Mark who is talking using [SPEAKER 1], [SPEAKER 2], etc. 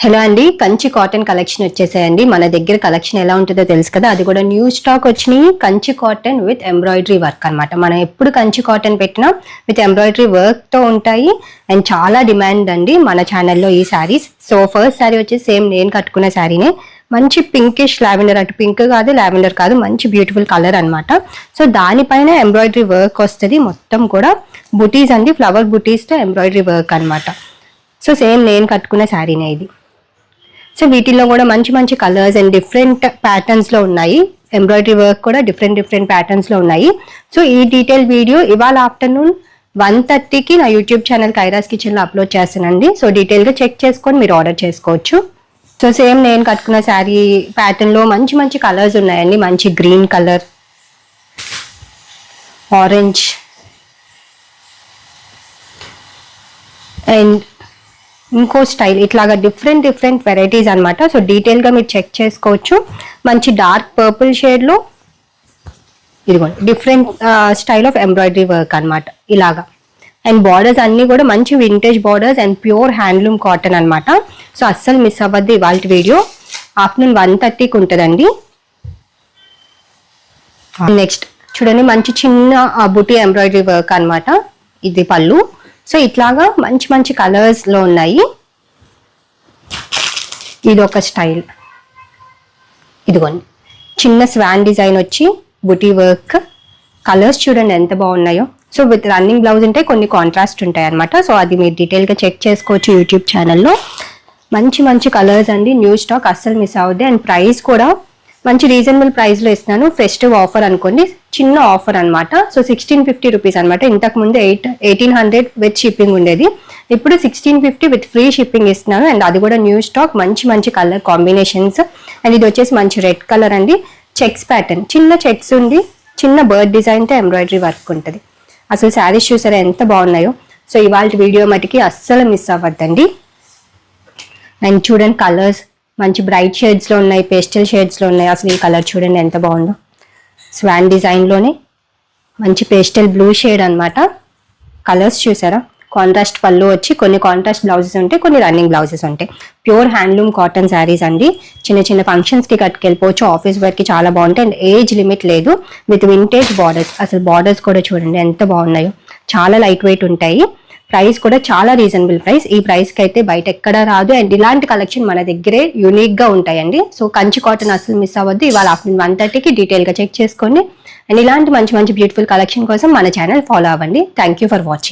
[SPEAKER 1] Hello అండి, Kanchi cotton collection వచ్చేసాయండి. మన దగ్గర కలెక్షన్ ఎలా ఉంటుందో తెలుసు కదా, అది కూడా న్యూ స్టాక్ వచ్చినాయి. Kanchi cotton with embroidery work అనమాట. మనం ఎప్పుడు కంచి కాటన్ పెట్టినా విత్ ఎంబ్రాయిడరీ వర్క్ తో ఉంటాయి అండ్ చాలా డిమాండ్ అండి మన ఛానల్లో ఈ శారీస్. సో ఫస్ట్ శారీ వచ్చేసి సేమ్ నేను కట్టుకున్న శారీనే, మంచి పింకిష్ లావెండర్, అటు పింక్ కాదు లావెండర్ కాదు, మంచి బ్యూటిఫుల్ కలర్ అనమాట. సో దానిపైన ఎంబ్రాయిడరీ వర్క్ వస్తుంది, మొత్తం కూడా బుటీస్ అండి, ఫ్లవర్ బుటీస్ తో ఎంబ్రాయిడరీ వర్క్ అనమాట. సో సేమ్ నేను కట్టుకున్న శారీనే ఇది. సో వీటిల్లో కూడా మంచి మంచి కలర్స్ అండ్ డిఫరెంట్ ప్యాటర్న్స్ లో ఉన్నాయి. ఎంబ్రాయిడరీ వర్క్ కూడా డిఫరెంట్ ప్యాటర్న్స్ లో ఉన్నాయి. సో ఈ డీటెయిల్ వీడియో ఇవాళ ఆఫ్టర్నూన్ 1:30కి నా యూట్యూబ్ ఛానల్ కైరాస్ కిచెన్ లో అప్లోడ్ చేస్తానండి. సో డీటెయిల్ గా చెక్ చేసుకొని మీరు ఆర్డర్ చేసుకోవచ్చు. సో సేమ్ నేను కట్టుకున్న శారీ ప్యాటర్న్ లో మంచి మంచి కలర్స్ ఉన్నాయండి. మంచి గ్రీన్ కలర్, ఆరెంజ్ అండ్ ఇంకో స్టైల్, ఇట్లాగా డిఫరెంట్ వెరైటీస్ అనమాట. సో డీటెయిల్ గా మీరు చెక్ చేసుకోవచ్చు. మంచి డార్క్ పర్పుల్ షేడ్ లో ఇదిగోండి different style of embroidery work అనమాట ఇలాగా. అండ్ బార్డర్స్ అన్ని కూడా మంచి vintage borders and pure handloom cotton అనమాట. సో అస్సలు మిస్ అవ్వద్దు ఇవాళ వీడియో. ఆఫ్టర్నూన్ 1:30కి ఉంటుందండి. నెక్స్ట్ చూడండి, మంచి చిన్న బుటీ ఎంబ్రాయిడరీ వర్క్ అనమాట. ఇది పళ్ళు. సో ఇట్లాగా మంచి మంచి కలర్స్ లో ఉన్నాయి. ఇది ఒక స్టైల్, ఇదిగోండి చిన్న స్వాన్ డిజైన్ వచ్చి బుటీ వర్క్. కలర్స్ చూడండి ఎంత బాగున్నాయో. సో విత్ రన్నింగ్ బ్లౌజ్ ఉంటే కొన్ని కాంట్రాస్ట్ ఉంటాయి అనమాట. సో అది మీరు డీటెయిల్ గా చెక్ చేసుకోవచ్చు యూట్యూబ్ ఛానల్లో. మంచి మంచి కలర్స్ అండి, న్యూ స్టాక్, అస్సలు మిస్ అవ్వద్దు. అండ్ ప్రైస్ కూడా మంచి రీజనబుల్ ప్రైస్ లో ఇస్తున్నాను. ఫెస్టివ్ ఆఫర్ అనుకోండి, చిన్న ఆఫర్ అనమాట. సో 1650 రూపీస్ అనమాట. ఇంతకు ముందు 1800 విత్ షిప్పింగ్ ఉండేది, ఇప్పుడు 1650 విత్ ఫ్రీ షిప్పింగ్ ఇస్తున్నాను. అండ్ అది కూడా న్యూ స్టాక్, మంచి మంచి కలర్ కాంబినేషన్స్. అండ్ ఇది వచ్చేసి మంచి రెడ్ కలర్ అండి, చెక్స్ ప్యాటర్న్, చిన్న చెక్స్ ఉంది, చిన్న బర్డ్ డిజైన్ తో ఎంబ్రాయిడరీ వర్క్ ఉంటుంది. అసలు శారీస్ చూసారా ఎంత బాగున్నాయో. సో ఇవాళ వీడియో మటుకి అస్సలు మిస్ అవ్వద్దండి. అండ్ చూడండి కలర్స్ మంచి బ్రైట్ షేడ్స్ లో ఉన్నాయి, పేస్టల్ షేడ్స్ లో ఉన్నాయి. అసలు ఈ కలర్ చూడండి ఎంత బాగుందో. స్వాన్ డిజైన్ లోనే మంచి పేస్టల్ బ్లూ షేడ్ అనమాట. కలర్స్ చూసారా. కాంట్రాస్ట్ పళ్ళు వచ్చి, కొన్ని కాంట్రాస్ట్ బ్లౌజెస్ ఉంటాయి, కొన్ని రన్నింగ్ బ్లౌజెస్ ఉంటాయి. ప్యూర్ హ్యాండ్లూమ్ కాటన్ శారీస్ అండి. చిన్న చిన్న ఫంక్షన్స్ కి కట్టుకెళ్ళిపోవచ్చు, ఆఫీస్ వర్క్ కి చాలా బాగుంటాయి. అండ్ ఏజ్ లిమిట్ లేదు, విత్ వింటేజ్ బార్డర్స్. అసలు బార్డర్స్ కూడా చూడండి ఎంత బాగున్నాయో, చాలా లైట్ వెయిట్ ఉంటాయి. ప్రైస్ కూడా చాలా రీజనబుల్ ప్రైస్. ఈ ప్రైస్ కి అయితే బయట ఎక్కడా రాదు. అండ్ ఇలాంటి కలెక్షన్ మన దగ్గరే యూనిక్ గా ఉంటాయండి. సో కంచి కాటన్ అసలు మిస్ అవ్వద్దు. ఇవాళ ఆఫ్టర్నూన్ 1:30కి డీటెయిల్ గా చెక్ చేసుకోండి. అండ్ ఇలాంటి మంచి మంచి బ్యూటిఫుల్ కలెక్షన్ కోసం మన ఛానల్ ఫాలో అవ్వండి. Thank you for watching.